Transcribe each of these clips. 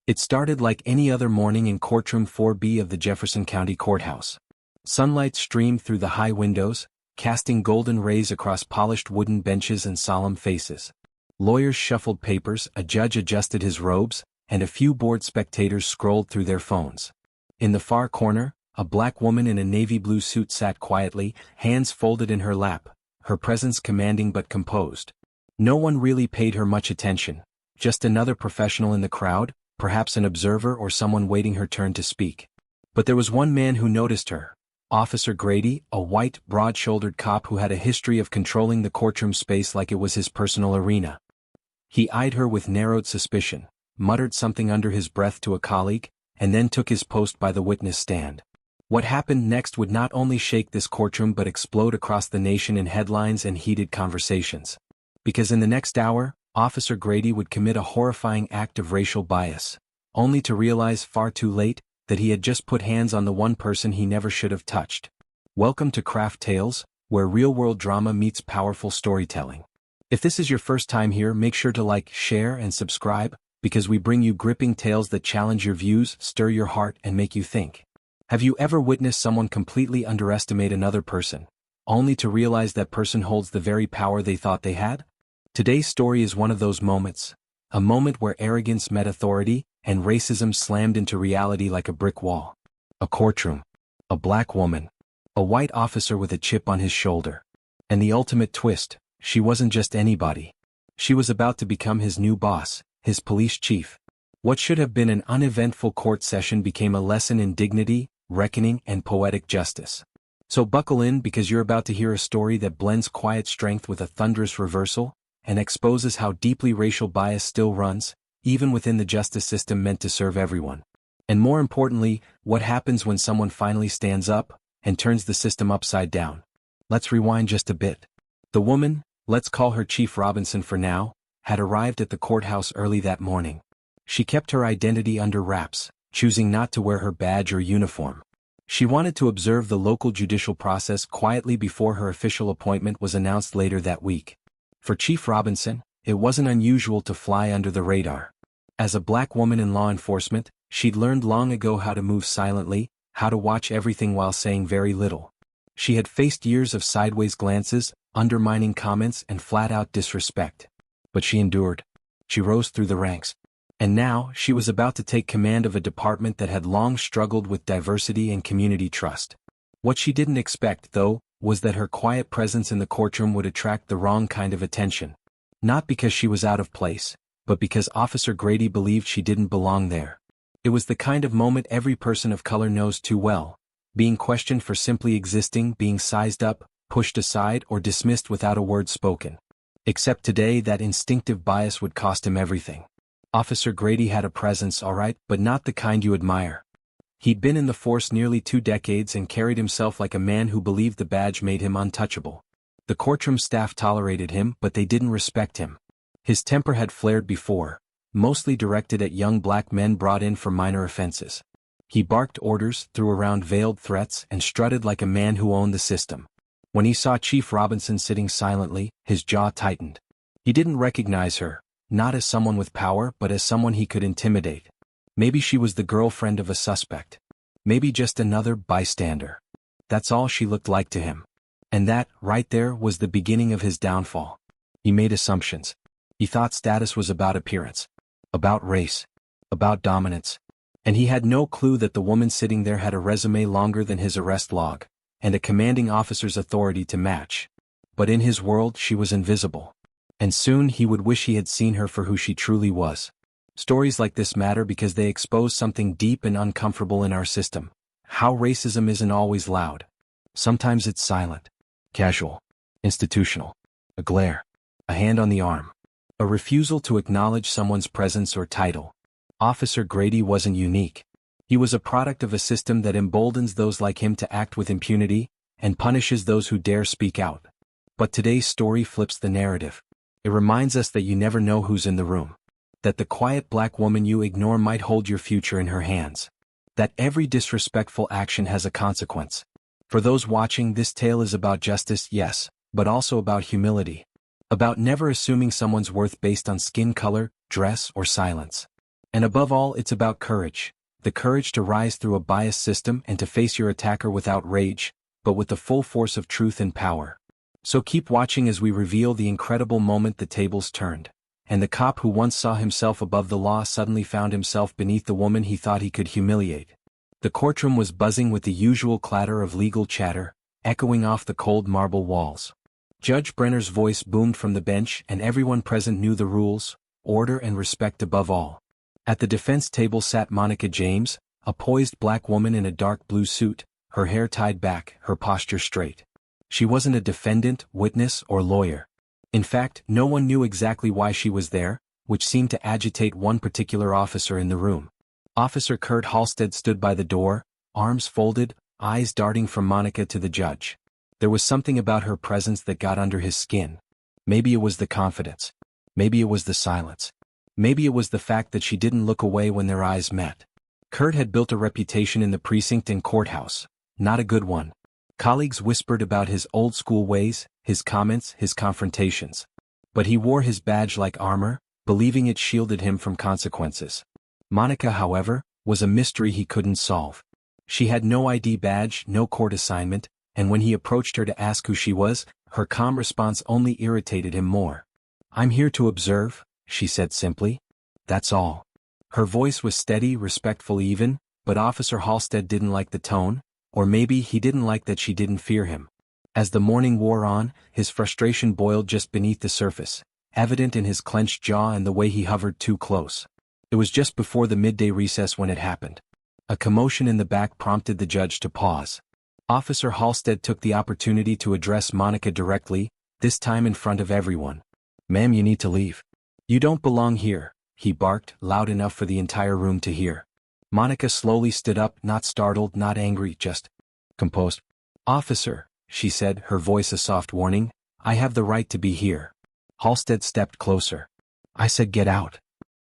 It started like any other morning in courtroom 4B of the Jefferson County Courthouse. Sunlight streamed through the high windows, casting golden rays across polished wooden benches and solemn faces. Lawyers shuffled papers, a judge adjusted his robes, and a few bored spectators scrolled through their phones. In the far corner, a black woman in a navy blue suit sat quietly, hands folded in her lap, her presence commanding but composed. No one really paid her much attention, just another professional in the crowd, perhaps an observer or someone waiting her turn to speak. But there was one man who noticed her. Officer Grady, a white, broad-shouldered cop who had a history of controlling the courtroom space like it was his personal arena. He eyed her with narrowed suspicion, muttered something under his breath to a colleague, and then took his post by the witness stand. What happened next would not only shake this courtroom but explode across the nation in headlines and heated conversations. Because in the next hour, Officer Grady would commit a horrifying act of racial bias, only to realize far too late that he had just put hands on the one person he never should have touched. Welcome to Craft Tales, where real-world drama meets powerful storytelling. If this is your first time here, make sure to like, share, and subscribe, because we bring you gripping tales that challenge your views, stir your heart, and make you think. Have you ever witnessed someone completely underestimate another person, only to realize that person holds the very power they thought they had? Today's story is one of those moments, a moment where arrogance met authority, and racism slammed into reality like a brick wall. A courtroom. A black woman. A white officer with a chip on his shoulder. And the ultimate twist, she wasn't just anybody. She was about to become his new boss, his police chief. What should have been an uneventful court session became a lesson in dignity, reckoning, and poetic justice. So buckle in, because you're about to hear a story that blends quiet strength with a thunderous reversal, and exposes how deeply racial bias still runs, even within the justice system meant to serve everyone. And more importantly, what happens when someone finally stands up and turns the system upside down. Let's rewind just a bit. The woman, let's call her Chief Robinson for now, had arrived at the courthouse early that morning. She kept her identity under wraps, choosing not to wear her badge or uniform. She wanted to observe the local judicial process quietly before her official appointment was announced later that week. For Chief Robinson, it wasn't unusual to fly under the radar. As a black woman in law enforcement, she'd learned long ago how to move silently, how to watch everything while saying very little. She had faced years of sideways glances, undermining comments, and flat-out disrespect. But she endured. She rose through the ranks. And now, she was about to take command of a department that had long struggled with diversity and community trust. What she didn't expect, though, was that her quiet presence in the courtroom would attract the wrong kind of attention. Not because she was out of place, but because Officer Grady believed she didn't belong there. It was the kind of moment every person of color knows too well, being questioned for simply existing, being sized up, pushed aside, or dismissed without a word spoken. Except today that instinctive bias would cost him everything. Officer Grady had a presence, all right, but not the kind you admire. He'd been in the force nearly 2 decades and carried himself like a man who believed the badge made him untouchable. The courtroom staff tolerated him, but they didn't respect him. His temper had flared before, mostly directed at young black men brought in for minor offenses. He barked orders, threw around veiled threats, and strutted like a man who owned the system. When he saw Chief Robinson sitting silently, his jaw tightened. He didn't recognize her, not as someone with power but as someone he could intimidate. Maybe she was the girlfriend of a suspect. Maybe just another bystander. That's all she looked like to him. And that, right there, was the beginning of his downfall. He made assumptions. He thought status was about appearance, about race, about dominance. And he had no clue that the woman sitting there had a resume longer than his arrest log, and a commanding officer's authority to match. But in his world she was invisible. And soon he would wish he had seen her for who she truly was. Stories like this matter because they expose something deep and uncomfortable in our system. How racism isn't always loud. Sometimes it's silent, casual, institutional. A glare, a hand on the arm, a refusal to acknowledge someone's presence or title. Officer Grady wasn't unique. He was a product of a system that emboldens those like him to act with impunity, and punishes those who dare speak out. But today's story flips the narrative. It reminds us that you never know who's in the room. That the quiet black woman you ignore might hold your future in her hands. That every disrespectful action has a consequence. For those watching, this tale is about justice, yes, but also about humility. About never assuming someone's worth based on skin color, dress, or silence. And above all, it's about courage. The courage to rise through a biased system and to face your attacker without rage, but with the full force of truth and power. So keep watching as we reveal the incredible moment the tables turned, and the cop who once saw himself above the law suddenly found himself beneath the woman he thought he could humiliate. The courtroom was buzzing with the usual clatter of legal chatter, echoing off the cold marble walls. Judge Brenner's voice boomed from the bench, and everyone present knew the rules, order and respect above all. At the defense table sat Monica James, a poised black woman in a dark blue suit, her hair tied back, her posture straight. She wasn't a defendant, witness, or lawyer. In fact, no one knew exactly why she was there, which seemed to agitate one particular officer in the room. Officer Kurt Halstead stood by the door, arms folded, eyes darting from Monica to the judge. There was something about her presence that got under his skin. Maybe it was the confidence. Maybe it was the silence. Maybe it was the fact that she didn't look away when their eyes met. Kurt had built a reputation in the precinct and courthouse, not a good one. Colleagues whispered about his old-school ways, his comments, his confrontations. But he wore his badge like armor, believing it shielded him from consequences. Monica, however, was a mystery he couldn't solve. She had no ID badge, no court assignment, and when he approached her to ask who she was, her calm response only irritated him more. "I'm here to observe," she said simply. "That's all." Her voice was steady, respectful even, but Officer Halstead didn't like the tone, or maybe he didn't like that she didn't fear him. As the morning wore on, his frustration boiled just beneath the surface, evident in his clenched jaw and the way he hovered too close. It was just before the midday recess when it happened. A commotion in the back prompted the judge to pause. Officer Halstead took the opportunity to address Monica directly, this time in front of everyone. "Ma'am, you need to leave. You don't belong here," he barked, loud enough for the entire room to hear. Monica slowly stood up, not startled, not angry, just composed. "Officer," she said, her voice a soft warning, "I have the right to be here." Halstead stepped closer. "I said get out."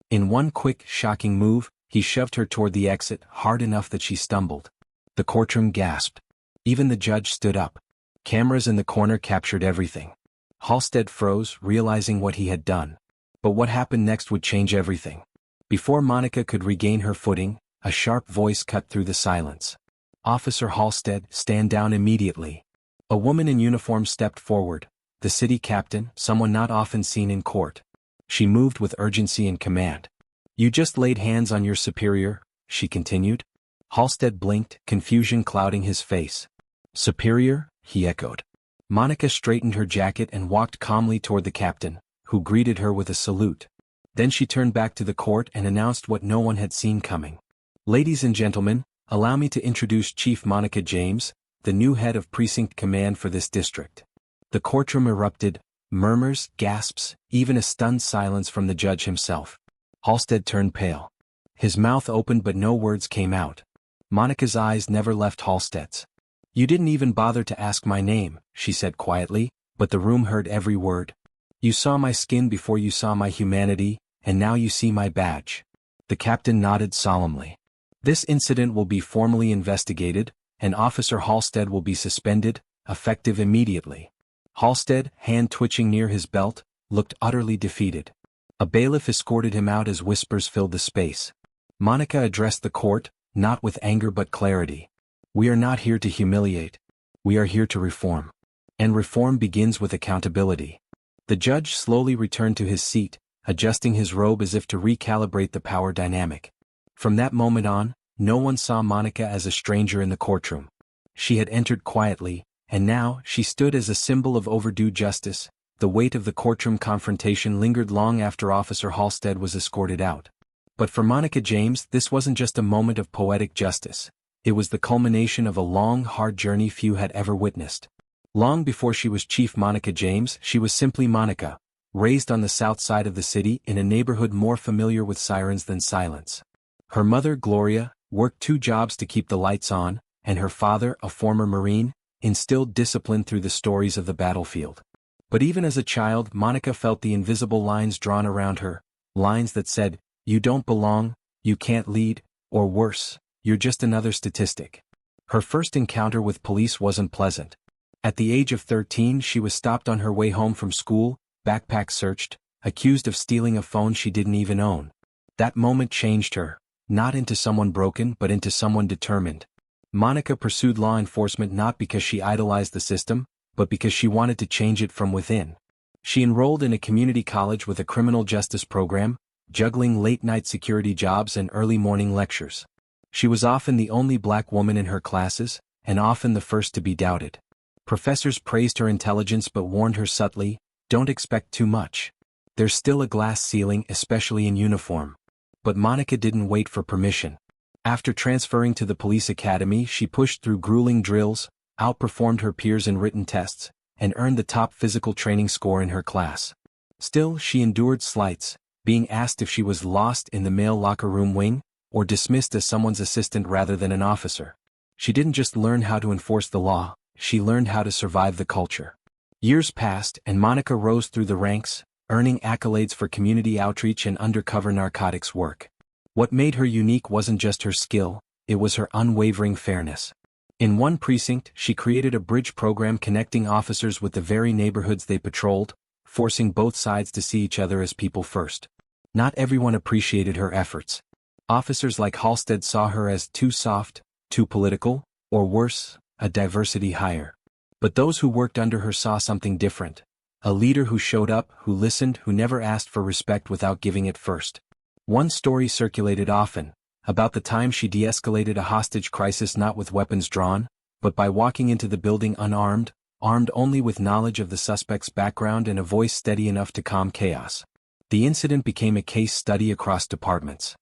In one quick, shocking move, he shoved her toward the exit, hard enough that she stumbled. The courtroom gasped. Even the judge stood up. Cameras in the corner captured everything. Halstead froze, realizing what he had done. But what happened next would change everything. Before Monica could regain her footing, a sharp voice cut through the silence. "Officer Halstead, stand down immediately." A woman in uniform stepped forward, the city captain, someone not often seen in court. She moved with urgency and command. "You just laid hands on your superior," she continued. Halstead blinked, confusion clouding his face. "Superior?" he echoed. Monica straightened her jacket and walked calmly toward the captain, who greeted her with a salute. Then she turned back to the court and announced what no one had seen coming. "Ladies and gentlemen, allow me to introduce Chief Monica James, the new head of precinct command for this district." The courtroom erupted, murmurs, gasps, even a stunned silence from the judge himself. Halstead turned pale. His mouth opened but no words came out. Monica's eyes never left Halstead's. "You didn't even bother to ask my name," she said quietly, but the room heard every word. "You saw my skin before you saw my humanity, and now you see my badge." The captain nodded solemnly. "This incident will be formally investigated, and Officer Halstead will be suspended, effective immediately." Halstead, hand twitching near his belt, looked utterly defeated. A bailiff escorted him out as whispers filled the space. Monica addressed the court, not with anger but clarity. "We are not here to humiliate. We are here to reform. And reform begins with accountability." The judge slowly returned to his seat, adjusting his robe as if to recalibrate the power dynamic. From that moment on, no one saw Monica as a stranger in the courtroom. She had entered quietly, and now she stood as a symbol of overdue justice. The weight of the courtroom confrontation lingered long after Officer Halstead was escorted out. But for Monica James, this wasn't just a moment of poetic justice. It was the culmination of a long, hard journey few had ever witnessed. Long before she was Chief Monica James, she was simply Monica, raised on the south side of the city in a neighborhood more familiar with sirens than silence. Her mother, Gloria, worked 2 jobs to keep the lights on, and her father, a former Marine, instilled discipline through the stories of the battlefield. But even as a child, Monica felt the invisible lines drawn around her, lines that said, "You don't belong, you can't lead, or worse, you're just another statistic." Her first encounter with police wasn't pleasant. At the age of 13, she was stopped on her way home from school, backpack searched, accused of stealing a phone she didn't even own. That moment changed her, not into someone broken but into someone determined. Monica pursued law enforcement not because she idolized the system, but because she wanted to change it from within. She enrolled in a community college with a criminal justice program, juggling late-night security jobs and early morning lectures. She was often the only black woman in her classes, and often the first to be doubted. Professors praised her intelligence but warned her subtly, "Don't expect too much. There's still a glass ceiling, especially in uniform." But Monica didn't wait for permission. After transferring to the police academy, she pushed through grueling drills, outperformed her peers in written tests, and earned the top physical training score in her class. Still, she endured slights, being asked if she was lost in the male locker room wing, or dismissed as someone's assistant rather than an officer. She didn't just learn how to enforce the law, she learned how to survive the culture. Years passed and Monica rose through the ranks, earning accolades for community outreach and undercover narcotics work. What made her unique wasn't just her skill, it was her unwavering fairness. In one precinct, she created a bridge program connecting officers with the very neighborhoods they patrolled, forcing both sides to see each other as people first. Not everyone appreciated her efforts. Officers like Halstead saw her as too soft, too political, or worse, a diversity hire. But those who worked under her saw something different. A leader who showed up, who listened, who never asked for respect without giving it first. One story circulated often, about the time she de-escalated a hostage crisis not with weapons drawn, but by walking into the building unarmed, armed only with knowledge of the suspect's background and a voice steady enough to calm chaos. The incident became a case study across departments.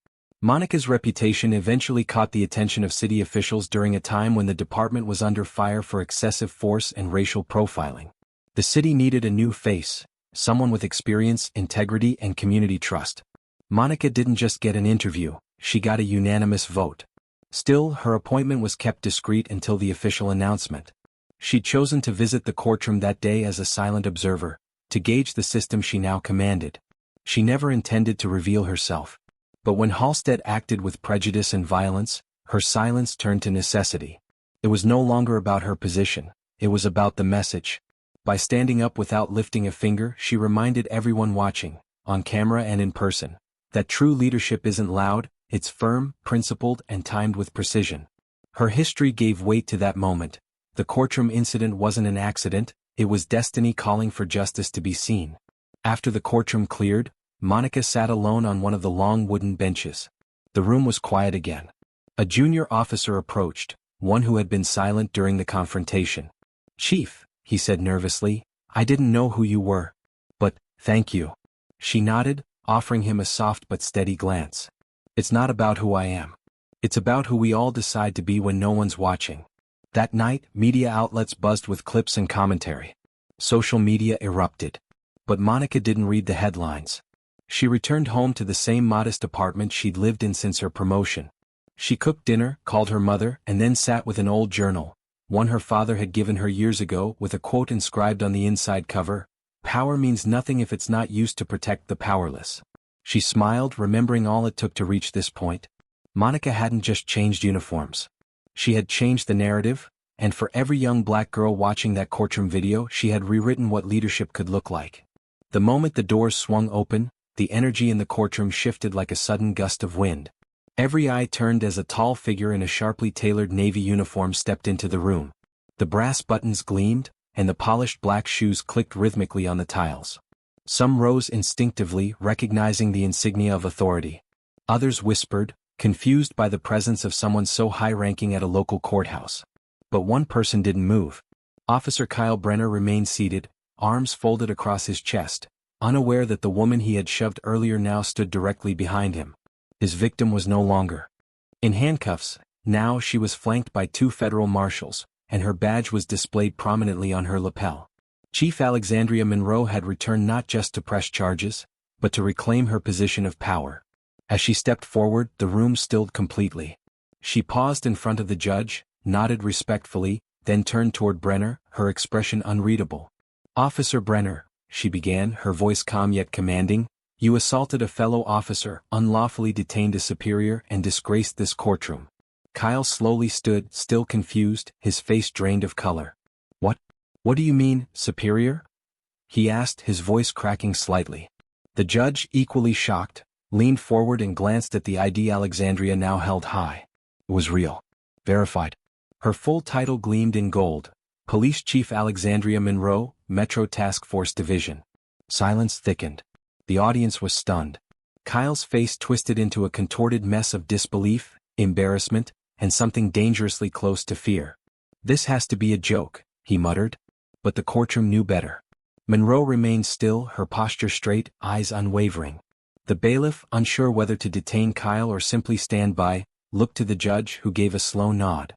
Monica's reputation eventually caught the attention of city officials during a time when the department was under fire for excessive force and racial profiling. The city needed a new face, someone with experience, integrity, and community trust. Monica didn't just get an interview, she got a unanimous vote. Still, her appointment was kept discreet until the official announcement. She'd chosen to visit the courtroom that day as a silent observer, to gauge the system she now commanded. She never intended to reveal herself. But when Halstead acted with prejudice and violence, her silence turned to necessity. It was no longer about her position, it was about the message. By standing up without lifting a finger, she reminded everyone watching, on camera and in person, that true leadership isn't loud, it's firm, principled, and timed with precision. Her history gave weight to that moment. The courtroom incident wasn't an accident, it was destiny calling for justice to be seen. After the courtroom cleared, Monica sat alone on one of the long wooden benches. The room was quiet again. A junior officer approached, one who had been silent during the confrontation. "Chief," he said nervously, "I didn't know who you were. But, thank you." She nodded, offering him a soft but steady glance. "It's not about who I am. It's about who we all decide to be when no one's watching." That night, media outlets buzzed with clips and commentary. Social media erupted. But Monica didn't read the headlines. She returned home to the same modest apartment she'd lived in since her promotion. She cooked dinner, called her mother, and then sat with an old journal, one her father had given her years ago, with a quote inscribed on the inside cover: "Power means nothing if it's not used to protect the powerless." She smiled, remembering all it took to reach this point. Monica hadn't just changed uniforms. She had changed the narrative, and for every young black girl watching that courtroom video, she had rewritten what leadership could look like. The moment the doors swung open, the energy in the courtroom shifted like a sudden gust of wind. Every eye turned as a tall figure in a sharply tailored navy uniform stepped into the room. The brass buttons gleamed, and the polished black shoes clicked rhythmically on the tiles. Some rose instinctively, recognizing the insignia of authority. Others whispered, confused by the presence of someone so high-ranking at a local courthouse. But one person didn't move. Officer Kyle Brenner remained seated, arms folded across his chest, unaware that the woman he had shoved earlier now stood directly behind him. His victim was no longer in handcuffs. Now she was flanked by two federal marshals, and her badge was displayed prominently on her lapel. Chief Alexandria Monroe had returned not just to press charges, but to reclaim her position of power. As she stepped forward, the room stilled completely. She paused in front of the judge, nodded respectfully, then turned toward Brenner, her expression unreadable. "Officer Brenner," she began, her voice calm yet commanding, "you assaulted a fellow officer, unlawfully detained a superior, and disgraced this courtroom." Kyle slowly stood, still confused, his face drained of color. What do you mean, superior?" he asked, his voice cracking slightly. The judge, equally shocked, leaned forward and glanced at the ID Alexandria now held high. It was real. Verified. Her full title gleamed in gold. Police Chief Alexandria Monroe, Metro Task Force Division. Silence thickened. The audience was stunned. Kyle's face twisted into a contorted mess of disbelief, embarrassment, and something dangerously close to fear. This has to be a joke, he muttered. But the courtroom knew better. Monroe remained still, her posture straight, eyes unwavering. The bailiff, unsure whether to detain Kyle or simply stand by, looked to the judge, who gave a slow nod.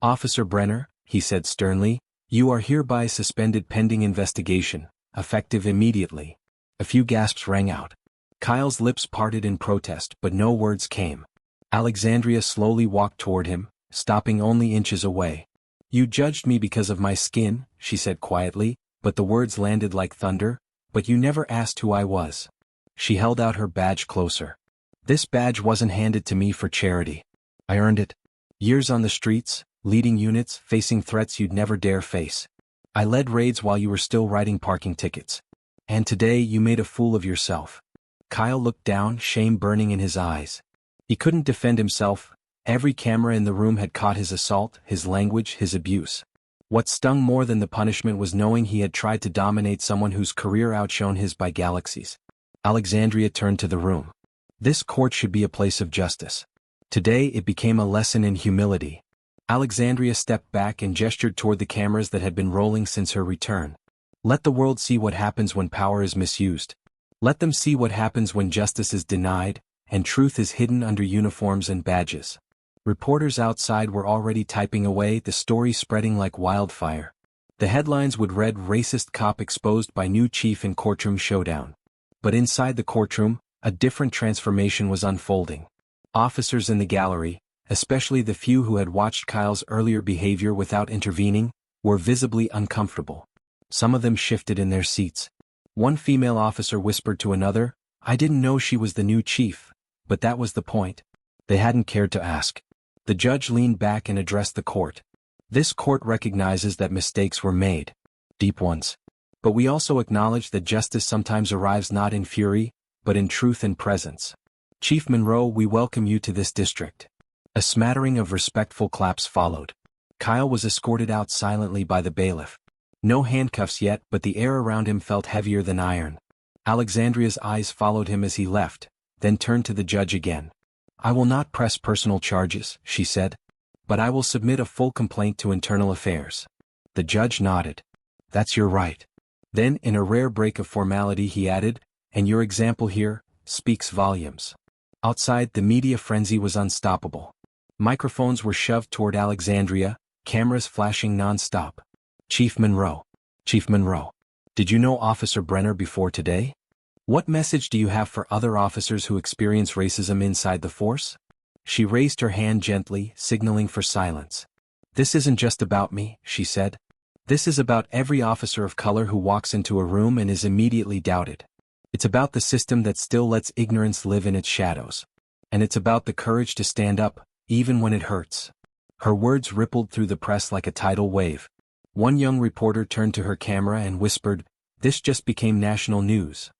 "Officer Brenner," he said sternly, "you are hereby suspended pending investigation, effective immediately." A few gasps rang out. Kyle's lips parted in protest, but no words came. Alexandria slowly walked toward him, stopping only inches away. "You judged me because of my skin," she said quietly, but the words landed like thunder. "But you never asked who I was." She held out her badge closer. "This badge wasn't handed to me for charity. I earned it. Years on the streets, leading units, facing threats you'd never dare face. I led raids while you were still writing parking tickets. And today you made a fool of yourself." Kyle looked down, shame burning in his eyes. He couldn't defend himself. Every camera in the room had caught his assault, his language, his abuse. What stung more than the punishment was knowing he had tried to dominate someone whose career outshone his by galaxies. Alexandria turned to the room. This court should be a place of justice. Today it became a lesson in humility. Alexandria stepped back and gestured toward the cameras that had been rolling since her return. "Let the world see what happens when power is misused. Let them see what happens when justice is denied, and truth is hidden under uniforms and badges." Reporters outside were already typing away, the story spreading like wildfire. The headlines would read "Racist Cop Exposed by New Chief in Courtroom Showdown." But inside the courtroom, a different transformation was unfolding. Officers in the gallery, especially the few who had watched Kyle's earlier behavior without intervening, were visibly uncomfortable. Some of them shifted in their seats. One female officer whispered to another, "I didn't know she was the new chief," but that was the point. They hadn't cared to ask. The judge leaned back and addressed the court. "This court recognizes that mistakes were made. Deep ones. But we also acknowledge that justice sometimes arrives not in fury, but in truth and presence. Chief Monroe, we welcome you to this district." A smattering of respectful claps followed. Kyle was escorted out silently by the bailiff. No handcuffs yet, but the air around him felt heavier than iron. Alexandria's eyes followed him as he left, then turned to the judge again. "I will not press personal charges," she said. "But I will submit a full complaint to Internal Affairs." The judge nodded. "That's your right." Then, in a rare break of formality, he added, "And your example here speaks volumes." Outside, the media frenzy was unstoppable. Microphones were shoved toward Alexandria, cameras flashing non-stop. "Chief Monroe. Chief Monroe. Did you know Officer Brenner before today? What message do you have for other officers who experience racism inside the force?" She raised her hand gently, signaling for silence. "This isn't just about me," she said. "This is about every officer of color who walks into a room and is immediately doubted. It's about the system that still lets ignorance live in its shadows. And it's about the courage to stand up, even when it hurts." Her words rippled through the press like a tidal wave. One young reporter turned to her camera and whispered, "This just became national news."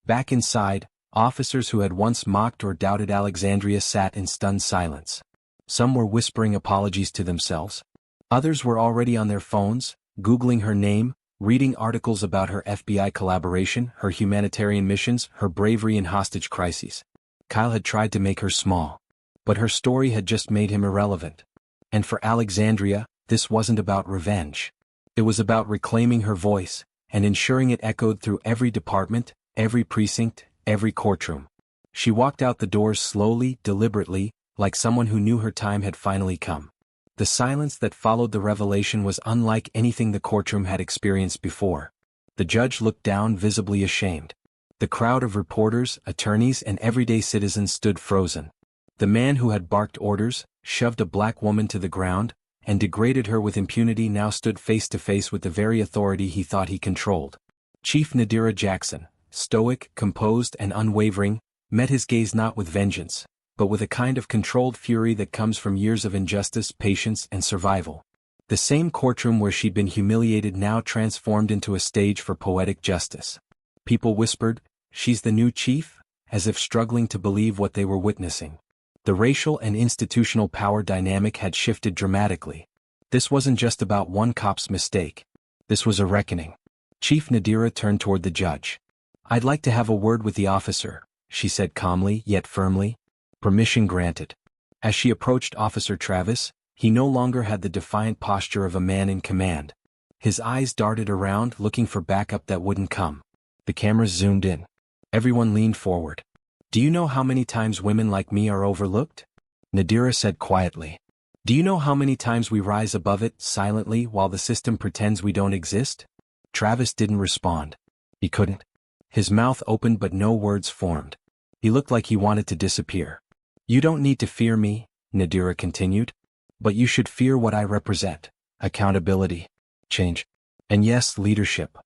Back inside, officers who had once mocked or doubted Alexandria sat in stunned silence. Some were whispering apologies to themselves. Others were already on their phones, Googling her name, reading articles about her FBI collaboration, her humanitarian missions, her bravery in hostage crises. Kyle had tried to make her small. But her story had just made him irrelevant. And for Alexandria, this wasn't about revenge. It was about reclaiming her voice, and ensuring it echoed through every department, every precinct, every courtroom. She walked out the doors slowly, deliberately, like someone who knew her time had finally come. The silence that followed the revelation was unlike anything the courtroom had experienced before. The judge looked down, visibly ashamed. The crowd of reporters, attorneys, and everyday citizens stood frozen. The man who had barked orders, shoved a black woman to the ground, and degraded her with impunity now stood face to face with the very authority he thought he controlled. Chief Nadira Jackson, stoic, composed, and unwavering, met his gaze not with vengeance, but with a kind of controlled fury that comes from years of injustice, patience, and survival. The same courtroom where she'd been humiliated now transformed into a stage for poetic justice. People whispered, "She's the new chief?" as if struggling to believe what they were witnessing. The racial and institutional power dynamic had shifted dramatically. This wasn't just about one cop's mistake. This was a reckoning. Chief Nadira turned toward the judge. "I'd like to have a word with the officer," she said calmly yet firmly. Permission granted. As she approached Officer Travis, he no longer had the defiant posture of a man in command. His eyes darted around looking for backup that wouldn't come. The cameras zoomed in. Everyone leaned forward. "Do you know how many times women like me are overlooked?" Nadira said quietly. "Do you know how many times we rise above it silently while the system pretends we don't exist?" Travis didn't respond. He couldn't. His mouth opened but no words formed. He looked like he wanted to disappear. "You don't need to fear me," Nadira continued. "But you should fear what I represent. Accountability. Change. And yes, leadership."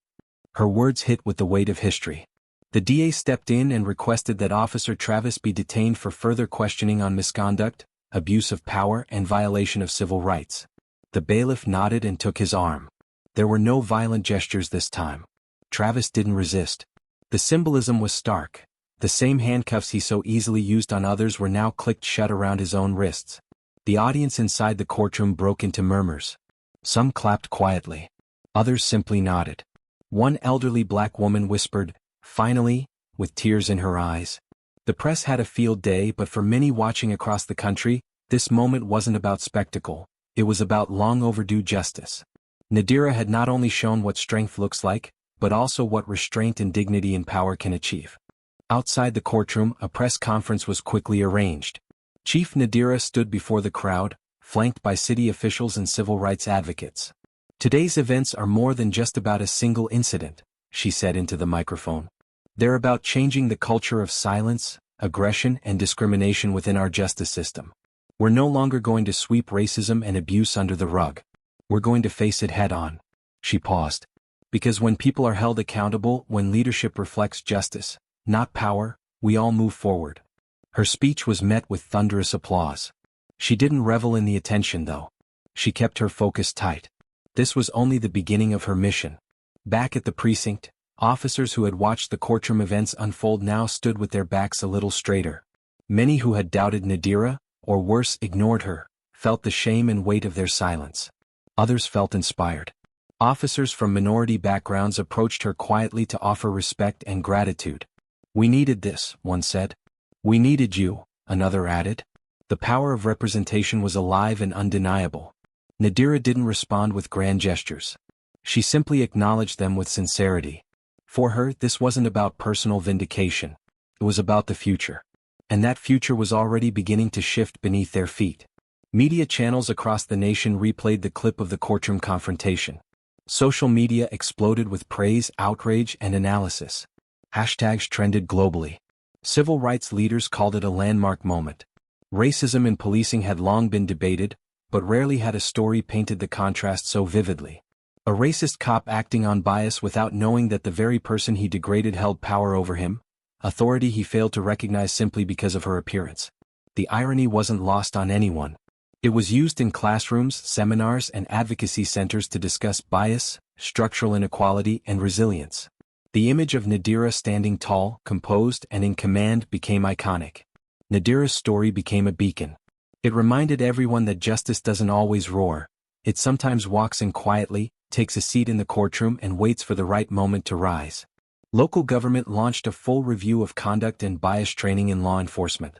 Her words hit with the weight of history. The DA stepped in and requested that Officer Travis be detained for further questioning on misconduct, abuse of power, and violation of civil rights. The bailiff nodded and took his arm. There were no violent gestures this time. Travis didn't resist. The symbolism was stark. The same handcuffs he so easily used on others were now clicked shut around his own wrists. The audience inside the courtroom broke into murmurs. Some clapped quietly. Others simply nodded. One elderly black woman whispered, "Finally," with tears in her eyes. The press had a field day, but for many watching across the country, this moment wasn't about spectacle. It was about long overdue justice. Nadira had not only shown what strength looks like, but also what restraint and dignity in power can achieve. Outside the courtroom, a press conference was quickly arranged. Chief Nadira stood before the crowd, flanked by city officials and civil rights advocates. "Today's events are more than just about a single incident," she said into the microphone. "They're about changing the culture of silence, aggression, and discrimination within our justice system. We're no longer going to sweep racism and abuse under the rug. We're going to face it head-on." She paused. "Because when people are held accountable, when leadership reflects justice, not power, we all move forward." Her speech was met with thunderous applause. She didn't revel in the attention though. She kept her focus tight. This was only the beginning of her mission. Back at the precinct, officers who had watched the courtroom events unfold now stood with their backs a little straighter. Many who had doubted Nadira, or worse, ignored her, felt the shame and weight of their silence. Others felt inspired. Officers from minority backgrounds approached her quietly to offer respect and gratitude. "We needed this," one said. "We needed you," another added. The power of representation was alive and undeniable. Nadira didn't respond with grand gestures. She simply acknowledged them with sincerity. For her, this wasn't about personal vindication. It was about the future. And that future was already beginning to shift beneath their feet. Media channels across the nation replayed the clip of the courtroom confrontation. Social media exploded with praise, outrage, and analysis. Hashtags trended globally. Civil rights leaders called it a landmark moment. Racism in policing had long been debated, but rarely had a story painted the contrast so vividly. A racist cop acting on bias without knowing that the very person he degraded held power over him, authority he failed to recognize simply because of her appearance. The irony wasn't lost on anyone. It was used in classrooms, seminars, and advocacy centers to discuss bias, structural inequality, and resilience. The image of Nadira standing tall, composed, and in command became iconic. Nadira's story became a beacon. It reminded everyone that justice doesn't always roar. It sometimes walks in quietly, takes a seat in the courtroom, and waits for the right moment to rise. Local government launched a full review of conduct and bias training in law enforcement.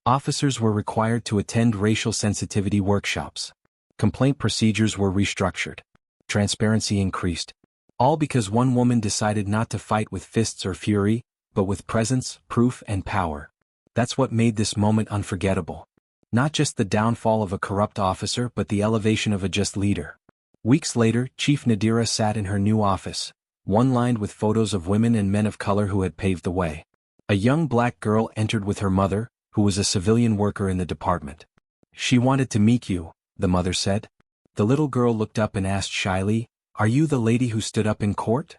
Officers were required to attend racial sensitivity workshops. Complaint procedures were restructured. Transparency increased. All because one woman decided not to fight with fists or fury, but with presence, proof, and power. That's what made this moment unforgettable. Not just the downfall of a corrupt officer, but the elevation of a just leader. Weeks later, Chief Nadira sat in her new office, one lined with photos of women and men of color who had paved the way. A young black girl entered with her mother, who was a civilian worker in the department. "She wanted to meet you," the mother said. The little girl looked up and asked shyly, "Are you the lady who stood up in court?"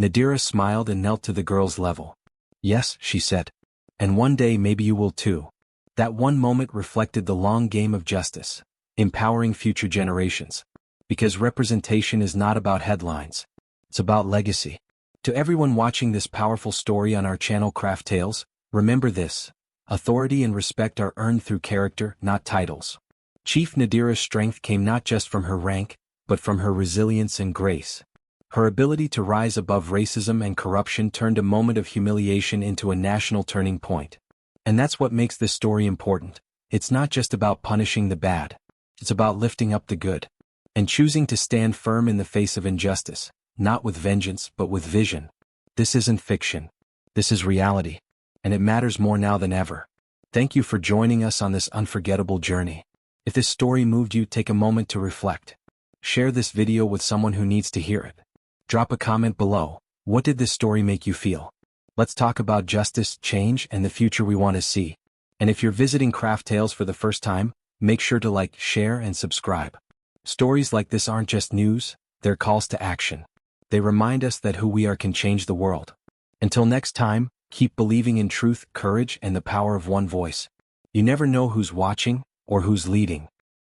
Nadira smiled and knelt to the girl's level. "Yes," she said. "And one day maybe you will too." That one moment reflected the long game of justice, empowering future generations. Because representation is not about headlines. It's about legacy. To everyone watching this powerful story on our channel Craft Tales, Remember this: authority and respect are earned through character, not titles. Chief Nadira's strength came not just from her rank, but from her resilience and grace. Her ability to rise above racism and corruption turned a moment of humiliation into a national turning point. And that's what makes this story important. It's not just about punishing the bad. It's about lifting up the good. And choosing to stand firm in the face of injustice, not with vengeance but with vision. This isn't fiction. This is reality. And it matters more now than ever. Thank you for joining us on this unforgettable journey. If this story moved you, take a moment to reflect. Share this video with someone who needs to hear it. Drop a comment below. What did this story make you feel? Let's talk about justice, change, and the future we want to see. And if you're visiting Craft Tales for the first time, make sure to like, share, and subscribe. Stories like this aren't just news, they're calls to action. They remind us that who we are can change the world. Until next time, keep believing in truth, courage, and the power of one voice. You never know who's watching or who's leading.